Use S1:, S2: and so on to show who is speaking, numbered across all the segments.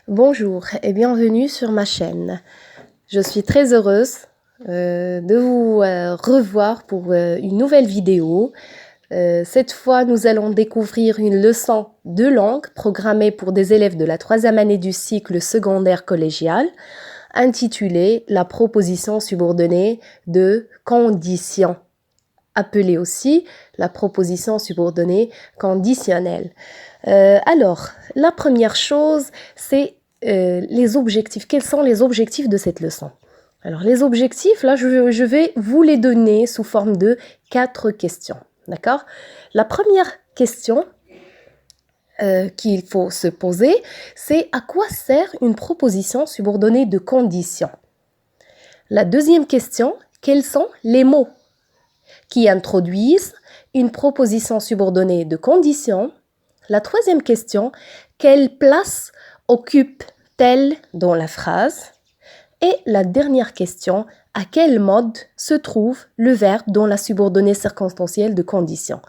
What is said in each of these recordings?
S1: Bonjour et bienvenue sur ma chaîne. Je suis très heureuse de vous revoir pour une nouvelle vidéo. Cette fois, nous allons découvrir une leçon de langue programmée pour des élèves de la 3e année du cycle secondaire collégial, intitulée « La proposition subordonnée de condition », appelée aussi la proposition subordonnée conditionnelle. Alors, la première chose, c'est les objectifs. Quels sont les objectifs de cette leçon? Alors, les objectifs, là, je vais vous les donner sous forme de 4 questions. D'accord? La première question qu'il faut se poser, c'est à quoi sert une proposition subordonnée de condition? La deuxième question, quels sont les mots qui introduisent une proposition subordonnée de condition? La troisième question, quelle place occupe-t-elle dans la phrase? Et la dernière question, à quel mode se trouve le verbe dans la subordonnée circonstancielle de condition?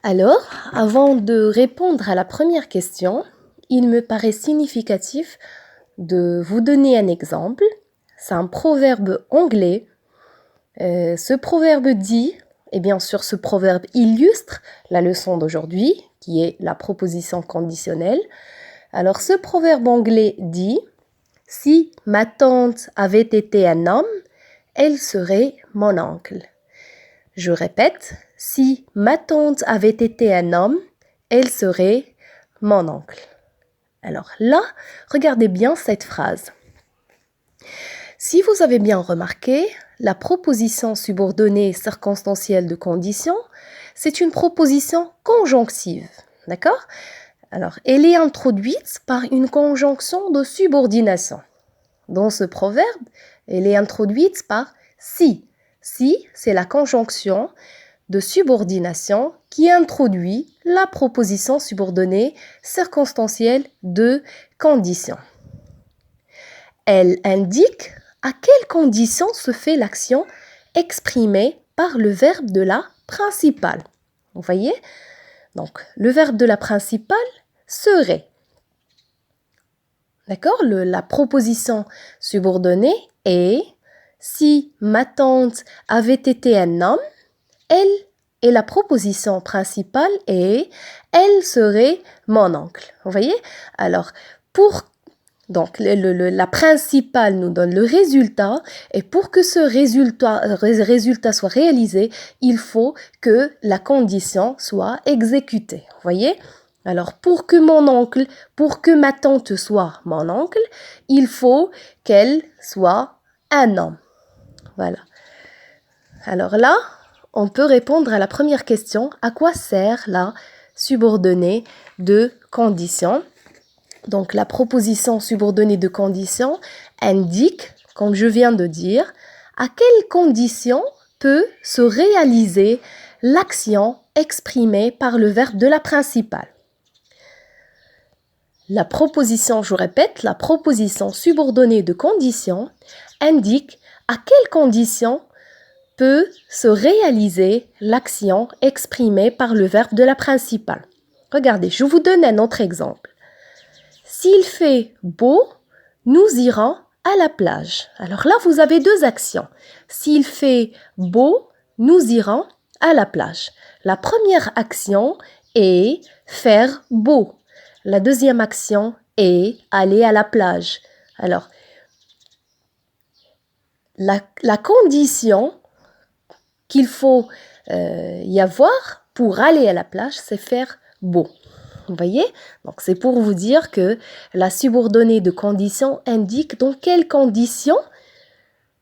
S1: Alors, avant de répondre à la première question, il me paraît significatif de vous donner un exemple. C'est un proverbe anglais. Ce proverbe dit, et bien sûr ce proverbe illustre la leçon d'aujourd'hui, qui est la proposition conditionnelle. Alors ce proverbe anglais dit « Si ma tante avait été un homme, elle serait mon oncle ». Je répète, « Si ma tante avait été un homme, elle serait mon oncle ». Alors là, regardez bien cette phrase. Si vous avez bien remarqué, la proposition subordonnée circonstancielle de condition, c'est une proposition conjonctive, d'accord? Alors, elle est introduite par une conjonction de subordination. Dans ce proverbe, elle est introduite par si. Si, c'est la conjonction de subordination qui introduit la proposition subordonnée circonstancielle de condition. Elle indique à quelle condition se fait l'action exprimée par le verbe de la principale. Vous voyez? Donc, le verbe de la principale serait. D'accord? La proposition subordonnée est si ma tante avait été un homme, elle, et la proposition principale est elle serait mon oncle. Vous voyez? Alors, donc, la principale nous donne le résultat et pour que ce résultat soit réalisé, il faut que la condition soit exécutée. Vous voyez? Alors, pour que ma tante soit mon oncle, il faut qu'elle soit un homme. Voilà. Alors là, on peut répondre à la première question. À quoi sert la subordonnée de condition? Donc, la proposition subordonnée de condition indique, comme je viens de dire, à quelle condition peut se réaliser l'action exprimée par le verbe de la principale. La proposition, je répète, la proposition subordonnée de condition indique à quelle condition peut se réaliser l'action exprimée par le verbe de la principale. Regardez, je vous donne un autre exemple. S'il fait beau, nous irons à la plage. Alors là, vous avez deux actions. S'il fait beau, nous irons à la plage. La première action est faire beau. La deuxième action est aller à la plage. Alors, la condition qu'il faut y avoir pour aller à la plage, c'est faire beau. Vous voyez? Donc, c'est pour vous dire que la subordonnée de condition indique dans quelles conditions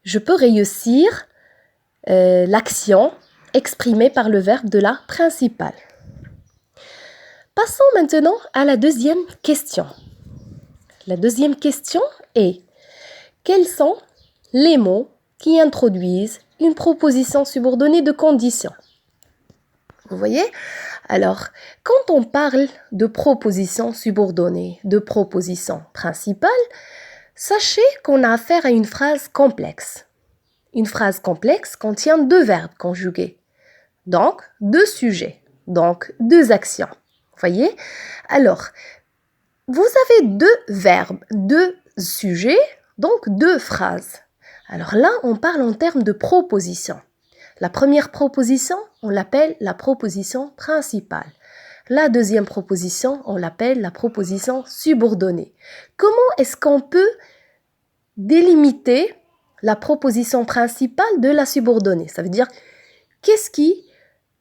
S1: je peux réussir l'action exprimée par le verbe de la principale. Passons maintenant à la deuxième question. La deuxième question est quels sont les mots qui introduisent une proposition subordonnée de condition? Vous voyez? Alors, quand on parle de proposition subordonnée, de proposition principale, sachez qu'on a affaire à une phrase complexe. Une phrase complexe contient deux verbes conjugués, donc deux sujets, donc deux actions. Vous voyez? Alors, Vous avez deux verbes, deux sujets, donc deux phrases. Alors là, on parle en termes de proposition. La première proposition, on l'appelle la proposition principale. La deuxième proposition, on l'appelle la proposition subordonnée. Comment est-ce qu'on peut délimiter la proposition principale de la subordonnée? Ça veut dire, qu'est-ce qui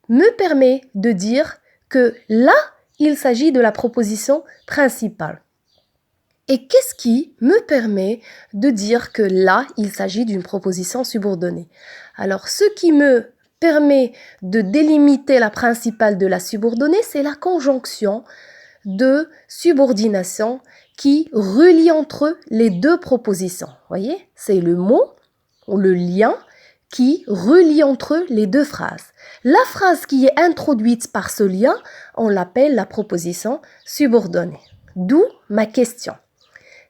S1: me permet de dire que là, il s'agit de la proposition principale? Et qu'est-ce qui me permet de dire que là, il s'agit d'une proposition subordonnée? Alors, ce qui me permet de délimiter la principale de la subordonnée, c'est la conjonction de subordination qui relie entre eux les deux propositions. Vous voyez, c'est le mot ou le lien qui relie entre eux les deux phrases. La phrase qui est introduite par ce lien, on l'appelle la proposition subordonnée. D'où ma question.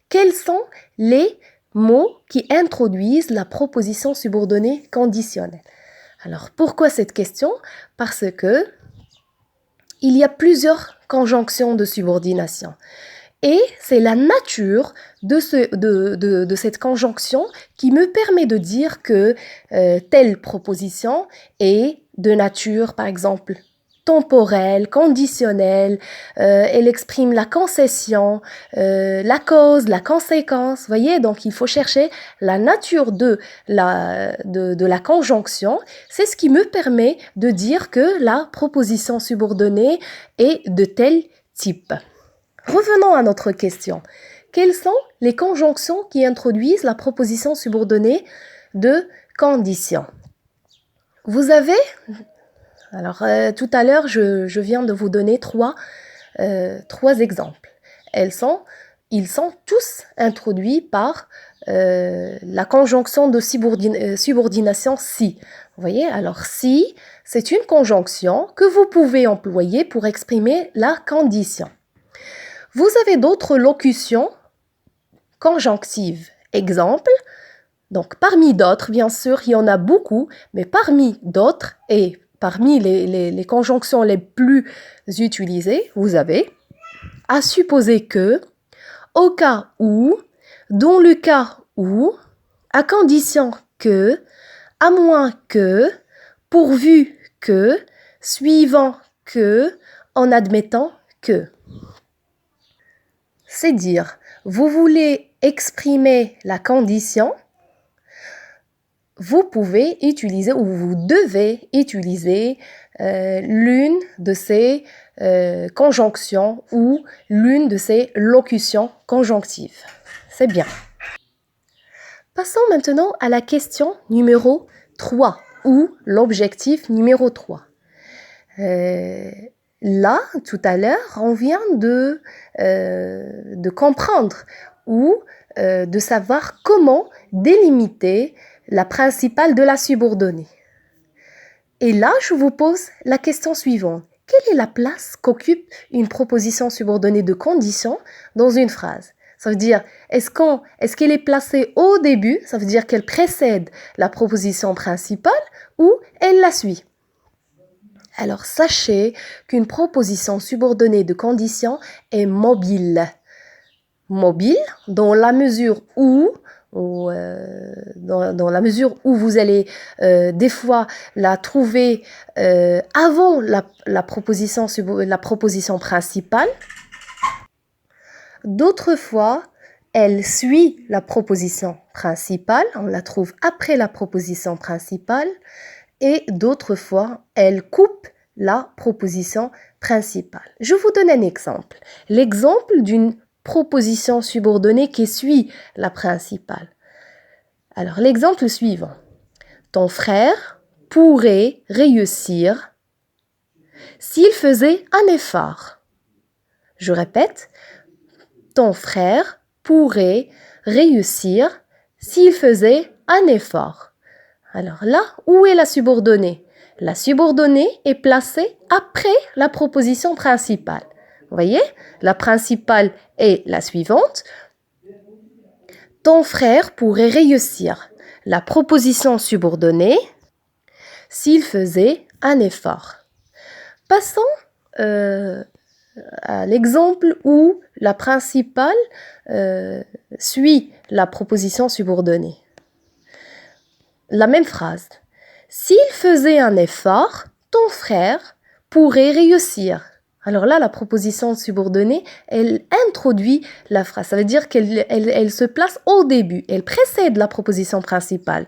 S1: Quels sont les mots qui introduisent la proposition subordonnée conditionnelle? Alors, pourquoi cette question? Parce que il y a plusieurs conjonctions de subordination. Et c'est la nature de cette conjonction qui me permet de dire que telle proposition est de nature, par exemple, temporelle, conditionnelle, elle exprime la concession, la cause, la conséquence, vous voyez, donc il faut chercher la nature de la conjonction, c'est ce qui me permet de dire que la proposition subordonnée est de tel type. Revenons à notre question. Quelles sont les conjonctions qui introduisent la proposition subordonnée de condition? Vous avez... Alors, tout à l'heure, je viens de vous donner trois exemples. Ils sont tous introduits par la conjonction de subordination si. Vous voyez, alors si, c'est une conjonction que vous pouvez employer pour exprimer la condition. Vous avez d'autres locutions conjonctives. Exemple, donc parmi d'autres, bien sûr, il y en a beaucoup, mais parmi d'autres et parmi les conjonctions les plus utilisées, vous avez à supposer que, au cas où, dans le cas où, à condition que, à moins que, pourvu que, suivant que, en admettant que. C'est dire, vous voulez exprimer la condition, vous pouvez utiliser ou vous devez utiliser l'une de ces conjonctions ou l'une de ces locutions conjonctives. C'est bien. Passons maintenant à la question numéro 3 ou l'objectif numéro 3. Là, tout à l'heure, on vient de comprendre ou de savoir comment délimiter la principale de la subordonnée. Et là, je vous pose la question suivante. Quelle est la place qu'occupe une proposition subordonnée de condition dans une phrase? Ça veut dire, est-ce qu'elle est placée au début, ça veut dire qu'elle précède la proposition principale ou elle la suit? Alors, sachez qu'une proposition subordonnée de condition est mobile. Mobile dans la mesure où dans la mesure où vous allez des fois la trouver avant la proposition principale. D'autres fois, elle suit la proposition principale, on la trouve après la proposition principale, et d'autres fois, elle coupe la proposition principale. Je vous donne un exemple. L'exemple d'une proposition subordonnée qui suit la principale. Alors, l'exemple suivant. Ton frère pourrait réussir s'il faisait un effort. Je répète, ton frère pourrait réussir s'il faisait un effort. Alors là, où est la subordonnée? La subordonnée est placée après la proposition principale. Vous voyez, la principale est la suivante. Ton frère pourrait réussir. La proposition subordonnée s'il faisait un effort. Passons à l'exemple où la principale suit la proposition subordonnée. La même phrase. S'il faisait un effort, ton frère pourrait réussir. Alors là, la proposition subordonnée, elle introduit la phrase. Ça veut dire qu'elle se place au début. Elle précède la proposition principale.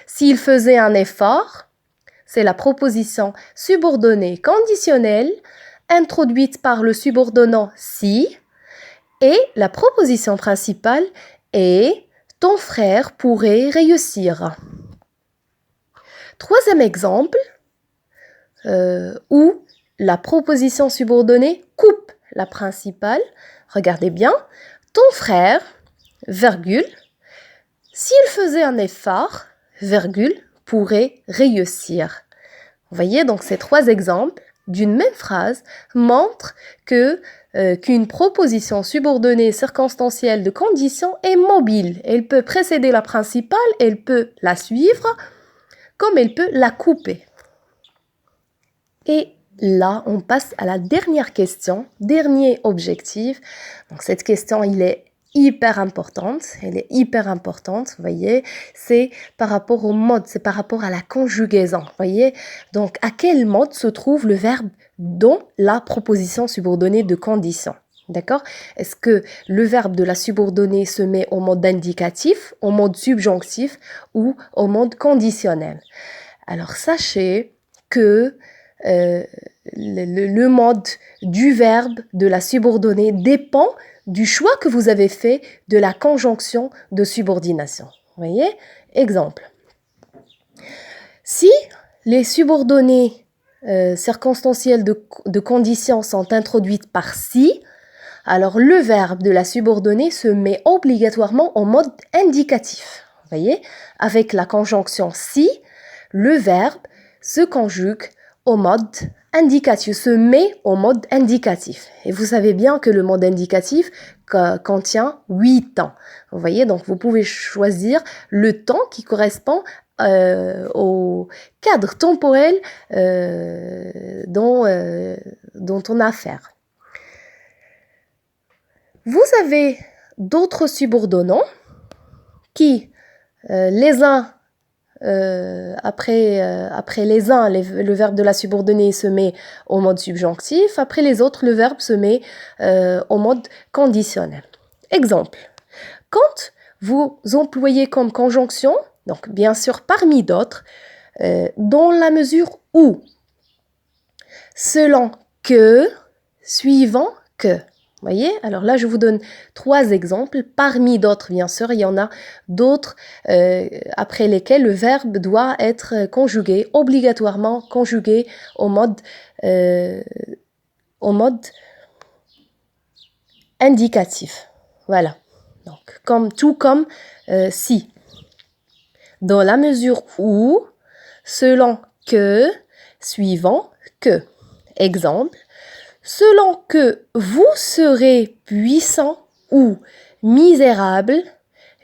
S1: S'il faisait un effort, c'est la proposition subordonnée conditionnelle introduite par le subordonnant si, et la proposition principale est ton frère pourrait réussir. Troisième exemple, où la proposition subordonnée coupe la principale. Regardez bien, ton frère, virgule, s'il faisait un effort, virgule, pourrait réussir. Vous voyez, donc ces trois exemples d'une même phrase montrent qu'une proposition subordonnée circonstancielle de condition est mobile. Elle peut précéder la principale, elle peut la suivre, comme elle peut la couper. Et là, on passe à la dernière question, dernier objectif. Donc cette question, elle est hyper importante, vous voyez, c'est par rapport au mode, c'est par rapport à la conjugaison, vous voyez. Donc, à quel mode se trouve le verbe dans la proposition subordonnée de condition? D'accord? Est-ce que le verbe de la subordonnée se met au mode indicatif, au mode subjonctif ou au mode conditionnel? Alors, sachez que le mode du verbe de la subordonnée dépend du choix que vous avez fait de la conjonction de subordination. Vous voyez? Exemple. Si les subordonnées circonstancielles de condition sont introduites par si, alors le verbe de la subordonnée se met obligatoirement en mode indicatif. Vous voyez? Avec la conjonction si, le verbe se conjugue au mode indicatif, se met au mode indicatif. Et vous savez bien que le mode indicatif contient 8 temps. Vous voyez, donc vous pouvez choisir le temps qui correspond au cadre temporel dont on a affaire. Vous avez d'autres subordonnants qui, les uns après les uns, le verbe de la subordonnée se met au mode subjonctif. Après les autres, le verbe se met au mode conditionnel. Exemple. Quand vous employez comme conjonction, donc bien sûr parmi d'autres, dans la mesure où, selon que, suivant que. Vous voyez? Alors là, je vous donne 3 exemples. Parmi d'autres, bien sûr, il y en a d'autres après lesquels le verbe doit être conjugué, obligatoirement conjugué au mode indicatif. Voilà. Donc, tout comme si. Dans la mesure où, selon que, suivant que. Exemple. Selon que vous serez puissant ou misérable,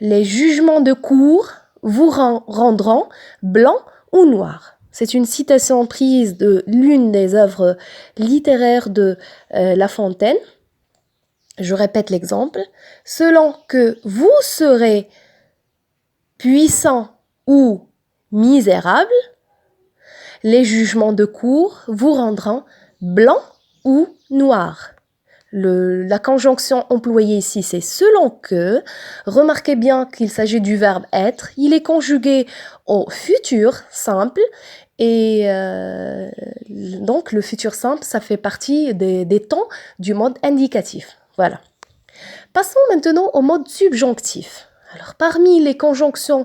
S1: les jugements de cour vous rendront blanc ou noir. C'est une citation prise de l'une des œuvres littéraires de La Fontaine. Je répète l'exemple. Selon que vous serez puissant ou misérable, les jugements de cour vous rendront blanc ou noir. La conjonction employée ici, c'est selon que. Remarquez bien qu'il s'agit du verbe être. Il est conjugué au futur simple. Et donc, le futur simple, ça fait partie des temps du mode indicatif. Voilà. Passons maintenant au mode subjonctif. Alors, parmi les conjonctions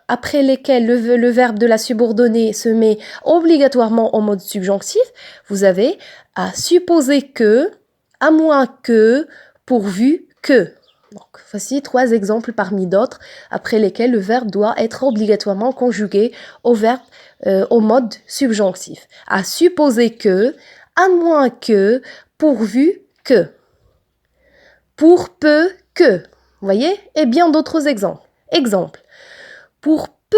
S1: après lesquelles le verbe de la subordonnée se met obligatoirement au mode subjonctif, vous avez à supposer que, à moins que, pourvu que. Donc, voici 3 exemples parmi d'autres après lesquels le verbe doit être obligatoirement conjugué au mode subjonctif. À supposer que, à moins que, pourvu que. Pour peu que. Vous voyez? Et bien d'autres exemples. Exemple. Pour peu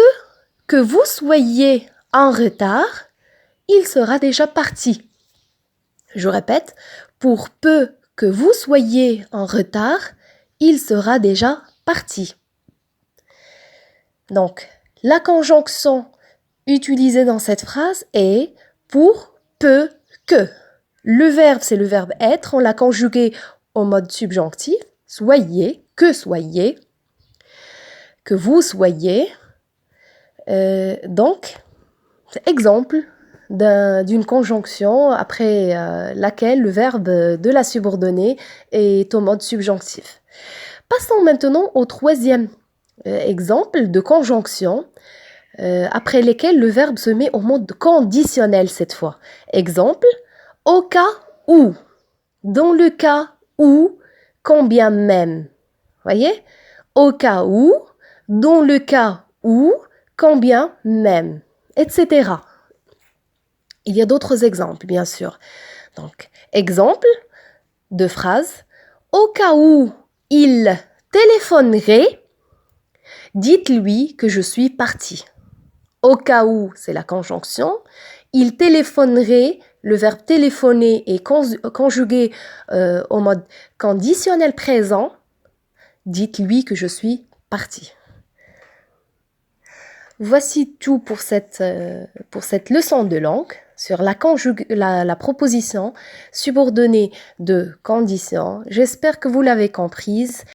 S1: que vous soyez en retard, il sera déjà parti. Je répète. pour peu que vous soyez en retard, il sera déjà parti. Donc, la conjonction utilisée dans cette phrase est pour peu que. Le verbe, c'est le verbe être. On l'a conjugué au mode subjonctif. Soyez, que vous soyez. Donc, exemple d'une conjonction après laquelle le verbe de la subordonnée est au mode subjonctif. Passons maintenant au troisième exemple de conjonction après lesquels le verbe se met au mode conditionnel cette fois. Exemple, au cas où, dans le cas où, quand bien même. Voyez? Au cas où, dans le cas où, quand bien même, etc. Il y a d'autres exemples, bien sûr. Donc, exemple de phrase, au cas où il téléphonerait, dites-lui que je suis parti. Au cas où, c'est la conjonction. Il téléphonerait, le verbe téléphoner est conjugué au mode conditionnel présent. Dites-lui que je suis parti. Voici tout pour cette leçon de langue sur la proposition subordonnée de condition. J'espère que vous l'avez comprise